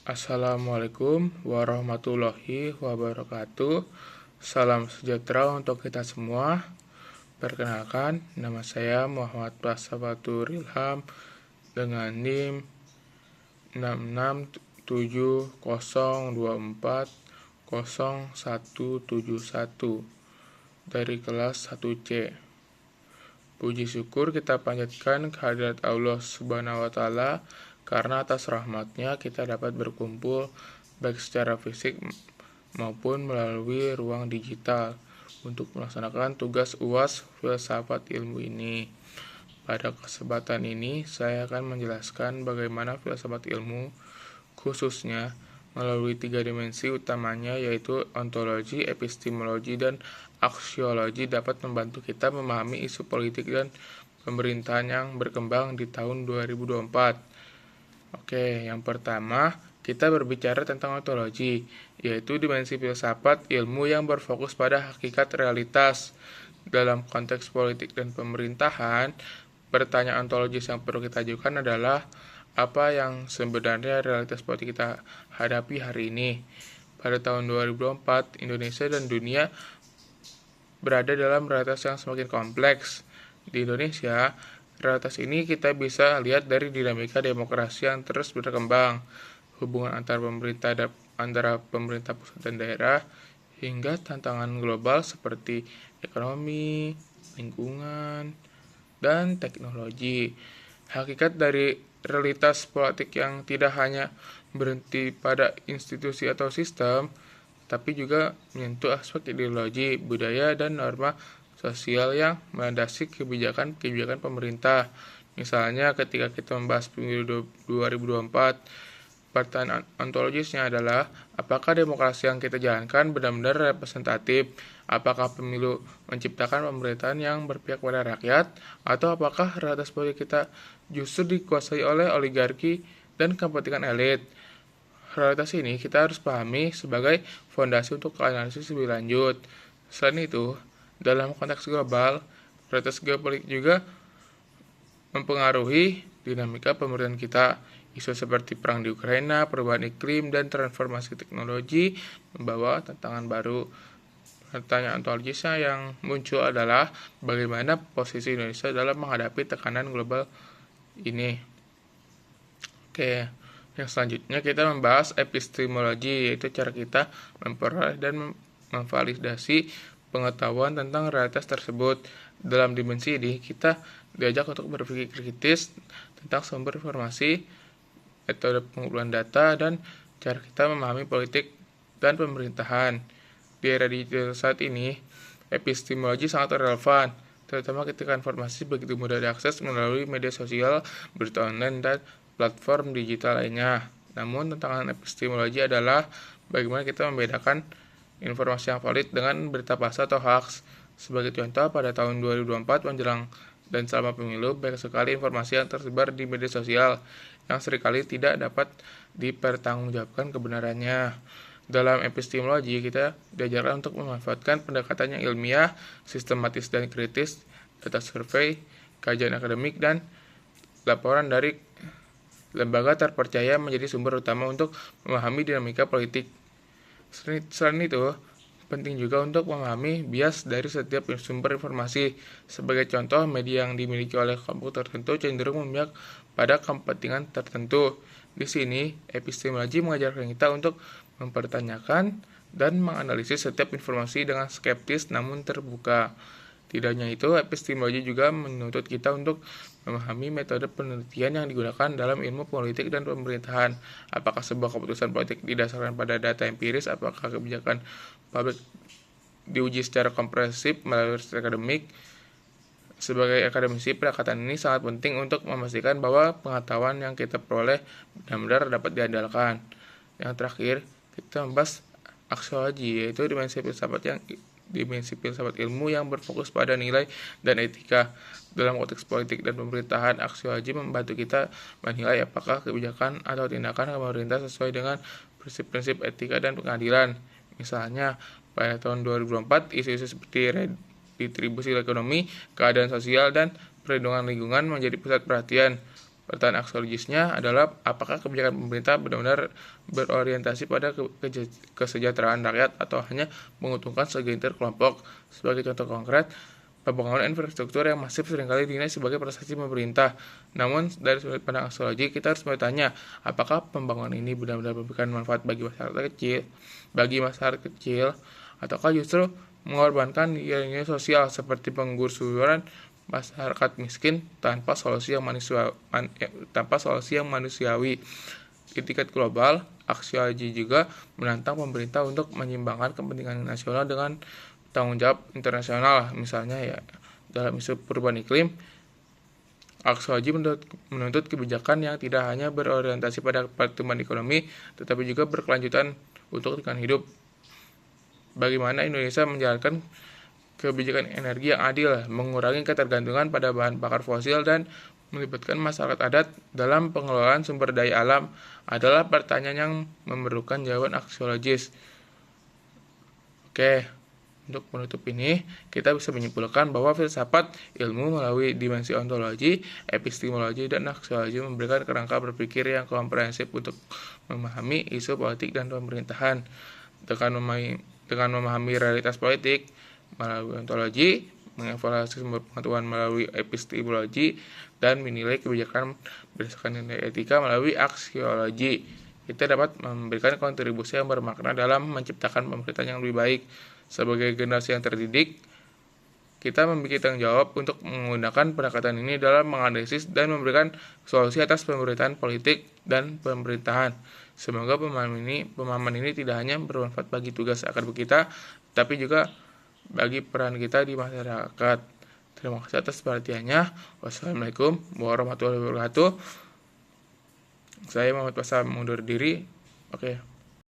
Assalamualaikum warahmatullahi wabarakatuh. Salam sejahtera untuk kita semua. Perkenalkan, nama saya Muhammad Prasabatur Ilham dengan NIM 6670240171 dari kelas 1C. Puji syukur kita panjatkan kehadirat Allah Subhanahu wa Ta'ala, karena atas rahmatnya kita dapat berkumpul baik secara fisik maupun melalui ruang digital untuk melaksanakan tugas UAS Filsafat Ilmu ini. Pada kesempatan ini saya akan menjelaskan bagaimana filsafat ilmu, khususnya melalui 3 dimensi utamanya, yaitu ontologi, epistemologi, dan aksiologi, dapat membantu kita memahami isu politik dan pemerintahan yang berkembang di tahun 2024. Oke, yang pertama kita berbicara tentang ontologi, yaitu dimensi filsafat ilmu yang berfokus pada hakikat realitas. Dalam konteks politik dan pemerintahan, pertanyaan ontologis yang perlu kita ajukan adalah apa yang sebenarnya realitas politik kita hadapi hari ini. Pada tahun 2024, Indonesia dan dunia berada dalam realitas yang semakin kompleks. Di Indonesia, realitas ini kita bisa lihat dari dinamika demokrasi yang terus berkembang, hubungan antara pemerintah pusat dan daerah, hingga tantangan global seperti ekonomi, lingkungan, dan teknologi. Hakikat dari realitas politik yang tidak hanya berhenti pada institusi atau sistem, tapi juga menyentuh aspek ideologi, budaya, dan norma sosial yang melandasi kebijakan pemerintah. Misalnya ketika kita membahas pemilu 2024, pertanyaan ontologisnya adalah apakah demokrasi yang kita jalankan benar-benar representatif? Apakah pemilu menciptakan pemerintahan yang berpihak pada rakyat? Atau apakah realitas politik kita justru dikuasai oleh oligarki dan kepentingan elit? Realitas ini kita harus pahami sebagai fondasi untuk analisis lebih lanjut. Selain itu, dalam konteks global, realitas geopolitik juga mempengaruhi dinamika pemerintahan kita. Isu seperti perang di Ukraina, perubahan iklim, dan transformasi teknologi membawa tantangan baru. Pertanyaan ontologisnya yang muncul adalah bagaimana posisi Indonesia dalam menghadapi tekanan global ini. Oke, yang selanjutnya kita membahas epistemologi, yaitu cara kita memperoleh dan memvalidasi pengetahuan tentang realitas tersebut. Dalam dimensi ini, kita diajak untuk berpikir kritis tentang sumber informasi, metode pengumpulan data, dan cara kita memahami politik dan pemerintahan. Di era digital saat ini, epistemologi sangat relevan, terutama ketika informasi begitu mudah diakses melalui media sosial, berita online, dan platform digital lainnya. Namun, tantangan epistemologi adalah bagaimana kita membedakan informasi yang valid dengan berita palsu atau hoax. Sebagai contoh, pada tahun 2024 menjelang dan selama pemilu, banyak sekali informasi yang tersebar di media sosial yang seringkali tidak dapat dipertanggungjawabkan kebenarannya. Dalam epistemologi, kita diajarkan untuk memanfaatkan pendekatan yang ilmiah, sistematis, dan kritis, data survei, kajian akademik, dan laporan dari lembaga terpercaya menjadi sumber utama untuk memahami dinamika politik. Selain itu, penting juga untuk memahami bias dari setiap sumber informasi. Sebagai contoh, media yang dimiliki oleh kelompok tertentu cenderung memihak pada kepentingan tertentu. Di sini, epistemologi mengajarkan kita untuk mempertanyakan dan menganalisis setiap informasi dengan skeptis namun terbuka. Tidak hanya itu, epistemologi juga menuntut kita untuk memahami metode penelitian yang digunakan dalam ilmu politik dan pemerintahan. Apakah sebuah keputusan politik didasarkan pada data empiris? Apakah kebijakan publik diuji secara komprehensif melalui riset akademik? Sebagai akademisi, pendekatan ini sangat penting untuk memastikan bahwa pengetahuan yang kita peroleh benar-benar dapat diandalkan. Yang terakhir, kita membahas aksiologi, yaitu dimensi filsafat ilmu yang berfokus pada nilai dan etika. Dalam konteks politik dan pemerintahan, aksiologi membantu kita menilai apakah kebijakan atau tindakan pemerintah sesuai dengan prinsip-prinsip etika dan pengadilan. Misalnya, pada tahun 2024, isu-isu seperti redistribusi ekonomi, keadaan sosial, dan perlindungan lingkungan menjadi pusat perhatian. Pertanyaan aksiologisnya adalah apakah kebijakan pemerintah benar-benar berorientasi pada kesejahteraan rakyat atau hanya menguntungkan segelintir kelompok. Sebagai contoh konkret, pembangunan infrastruktur yang masif seringkali dinilai sebagai prestasi pemerintah. Namun, dari sudut pandang aksiologi, kita harus bertanya, apakah pembangunan ini benar-benar memberikan manfaat bagi masyarakat kecil, ataukah justru mengorbankan nilai-nilai sosial seperti penggusuran masyarakat miskin tanpa solusi yang manusiawi. Di tingkat global, aksiologi juga menantang pemerintah untuk menyeimbangkan kepentingan nasional dengan tanggung jawab internasional. Misalnya ya dalam isu perubahan iklim, aksiologi menuntut kebijakan yang tidak hanya berorientasi pada pertumbuhan ekonomi, tetapi juga berkelanjutan untuk lingkungan hidup. Bagaimana Indonesia menjalankan kebijakan energi yang adil, mengurangi ketergantungan pada bahan bakar fosil, dan melibatkan masyarakat adat dalam pengelolaan sumber daya alam adalah pertanyaan yang memerlukan jawaban aksiologis. Oke, untuk menutup ini, kita bisa menyimpulkan bahwa filsafat ilmu melalui dimensi ontologi, epistemologi, dan aksiologi memberikan kerangka berpikir yang komprehensif untuk memahami isu politik dan pemerintahan. Dengan memahami realitas politik melalui ontologi, mengevaluasi sumber pengetahuan melalui epistemologi, dan menilai kebijakan berdasarkan nilai etika melalui aksiologi, kita dapat memberikan kontribusi yang bermakna dalam menciptakan pemerintahan yang lebih baik. Sebagai generasi yang terdidik, kita memiliki tanggung jawab untuk menggunakan pendekatan ini dalam menganalisis dan memberikan solusi atas pemerintahan politik dan pemerintahan. Semoga pemahaman ini tidak hanya bermanfaat bagi tugas akademik kita, tapi juga bagi peran kita di masyarakat. Terima kasih atas perhatiannya. Wassalamualaikum warahmatullahi wabarakatuh. Saya Muhammad Pasal mundur diri. Oke.